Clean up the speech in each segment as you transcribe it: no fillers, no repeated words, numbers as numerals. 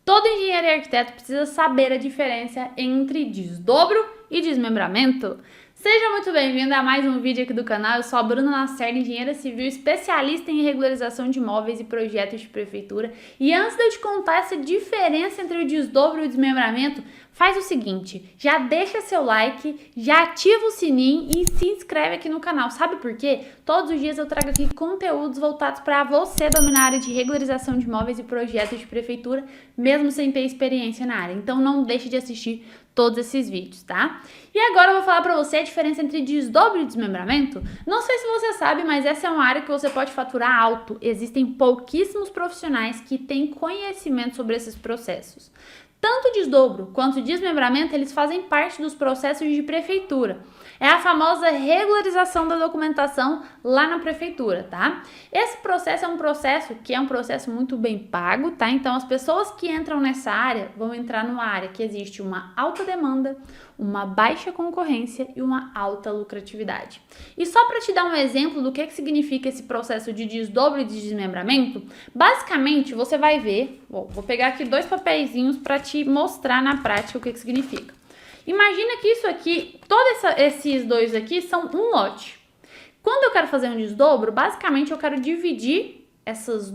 Todo engenheiro e arquiteto precisa saber a diferença entre desdobro e desmembramento. Seja muito bem-vindo a mais um vídeo aqui do canal. Eu sou a Bruna Lacerda, engenheira civil, especialista em regularização de imóveis e projetos de prefeitura. E antes de eu te contar essa diferença entre o desdobro e o desmembramento, faz o seguinte, já deixa seu like, já ativa o sininho e se inscreve aqui no canal. Sabe por quê? Todos os dias eu trago aqui conteúdos voltados para você dominar a área de regularização de imóveis e projetos de prefeitura, mesmo sem ter experiência na área. Então não deixe de assistir todos esses vídeos, tá? E agora eu vou falar pra você a diferença entre desdobro e desmembramento. Não sei se você sabe, mas essa é uma área que você pode faturar alto. Existem pouquíssimos profissionais que têm conhecimento sobre esses processos. Tanto o desdobro quanto o desmembramento, eles fazem parte dos processos de prefeitura. É a famosa regularização da documentação lá na prefeitura, tá? Esse processo é um processo muito bem pago, tá? Então, as pessoas que entram nessa área vão entrar numa área que existe uma alta demanda, uma baixa concorrência e uma alta lucratividade. E só para te dar um exemplo do que significa esse processo de desdobro e de desmembramento, basicamente você vai ver, vou pegar aqui dois papeizinhos para te mostrar na prática o que significa. Imagina que isso aqui, esses dois aqui são um lote. Quando eu quero fazer um desdobro, basicamente eu quero dividir essas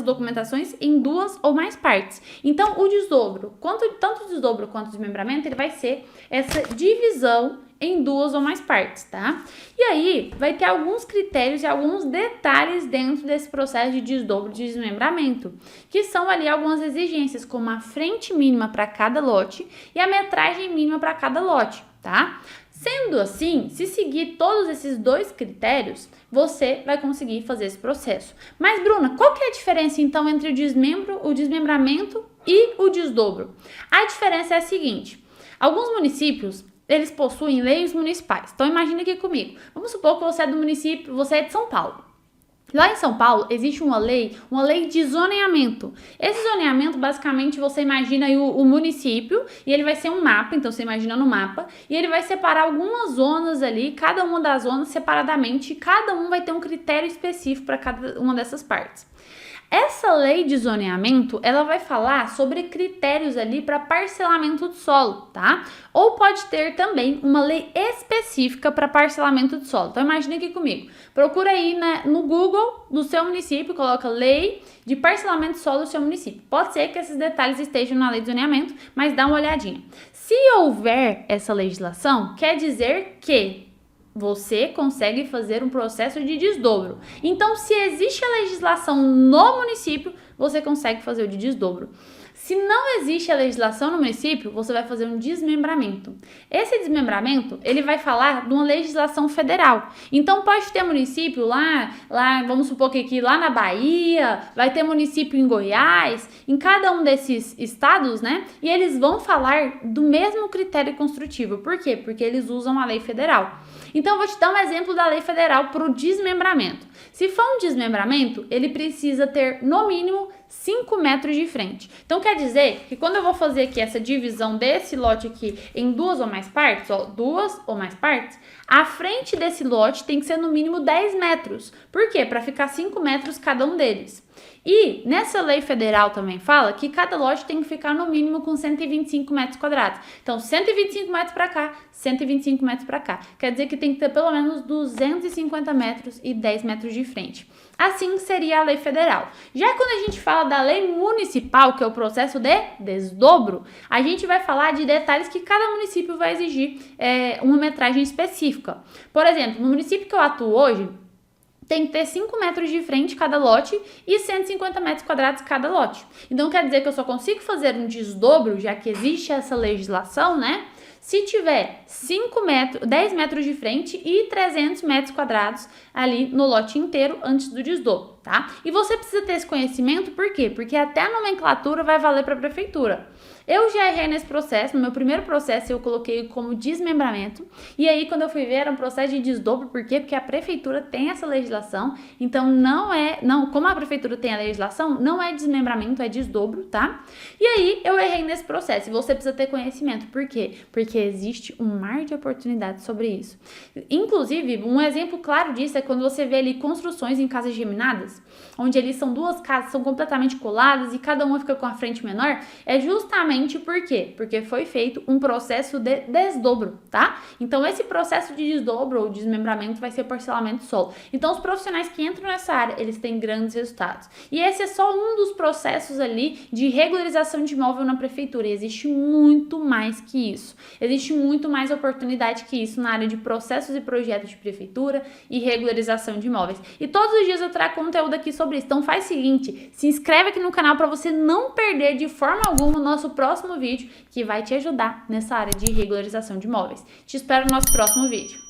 documentações em duas ou mais partes. Então, o desdobro, tanto o desdobro quanto o desmembramento, ele vai ser essa divisão em duas ou mais partes, tá? E aí, vai ter alguns critérios e alguns detalhes dentro desse processo de desdobro e desmembramento, que são ali algumas exigências, como a frente mínima para cada lote e a metragem mínima para cada lote, tá? Sendo assim, se seguir todos esses dois critérios, você vai conseguir fazer esse processo. Mas, Bruna, qual que é a diferença, então, entre o desmembramento e o desdobro? A diferença é a seguinte, alguns municípios, eles possuem leis municipais. Então, imagina aqui comigo. Vamos supor que você é do município, você é de São Paulo. Lá em São Paulo, existe uma lei de zoneamento. Esse zoneamento, basicamente, você imagina aí o município e ele vai ser um mapa, então você imagina no mapa, e ele vai separar algumas zonas ali, cada uma das zonas separadamente, e cada um vai ter um critério específico para cada uma dessas partes. Essa lei de zoneamento, ela vai falar sobre critérios ali para parcelamento do solo, tá? Ou pode ter também uma lei específica para parcelamento do solo. Então, imagine aqui comigo. Procura aí no Google do seu município, coloca lei de parcelamento do solo do seu município. Pode ser que esses detalhes estejam na lei de zoneamento, mas dá uma olhadinha. Se houver essa legislação, quer dizer que você consegue fazer um processo de desdobro. Então, se existe a legislação no município, você consegue fazer o de desdobro. Se não existe a legislação no município, você vai fazer um desmembramento. Esse desmembramento, ele vai falar de uma legislação federal. Então, pode ter município lá, vamos supor que aqui lá na Bahia, vai ter município em Goiás, em cada um desses estados, né? E eles vão falar do mesmo critério construtivo. Por quê? Porque eles usam a lei federal. Então, eu vou te dar um exemplo da lei federal para o desmembramento. Se for um desmembramento, ele precisa ter, no mínimo, 5 metros de frente. Então, quer dizer que quando eu vou fazer aqui essa divisão desse lote aqui em duas ou mais partes, a frente desse lote tem que ser no mínimo 10 metros. Por quê? Para ficar 5 metros cada um deles. E nessa lei federal também fala que cada lote tem que ficar no mínimo com 125 metros quadrados. Então, 125 metros para cá, 125 metros para cá. Quer dizer que tem que ter pelo menos 250 metros e 10 metros de frente. Assim seria a lei federal. Já quando a gente fala da lei municipal, que é o processo de desdobro, a gente vai falar de detalhes que cada município vai exigir uma metragem específica. Por exemplo, no município que eu atuo hoje, tem que ter 5 metros de frente cada lote e 150 metros quadrados cada lote. Então, quer dizer que eu só consigo fazer um desdobro, já que existe essa legislação, né? Se tiver 10 metros de frente e 300 metros quadrados ali no lote inteiro antes do desdobro, tá? E você precisa ter esse conhecimento, por quê? Porque até a nomenclatura vai valer para a prefeitura. Eu já errei nesse processo, no meu primeiro processo eu coloquei como desmembramento, e aí quando eu fui ver era um processo de desdobro, por quê? Porque a prefeitura tem essa legislação, então como a prefeitura tem a legislação, não é desmembramento, é desdobro, tá? E aí eu errei nesse processo, e você precisa ter conhecimento, por quê? Porque existe um mar de oportunidades sobre isso. Inclusive, um exemplo claro disso é quando você vê ali construções em casas geminadas, casas, onde ali são duas casas, são completamente coladas e cada uma fica com a frente menor, é justamente por quê? Porque foi feito um processo de desdobro, tá? Então, esse processo de desdobro ou desmembramento vai ser parcelamento solo. Então, os profissionais que entram nessa área, eles têm grandes resultados. E esse é só um dos processos ali de regularização de imóvel na prefeitura. E existe muito mais que isso. Existe muito mais oportunidade que isso na área de processos e projetos de prefeitura e regularização de imóveis. E todos os dias eu trago conteúdo aqui sobre isso. Então faz o seguinte, se inscreve aqui no canal para você não perder de forma alguma o nosso próximo vídeo, que vai te ajudar nessa área de regularização de imóveis. Te espero no nosso próximo vídeo.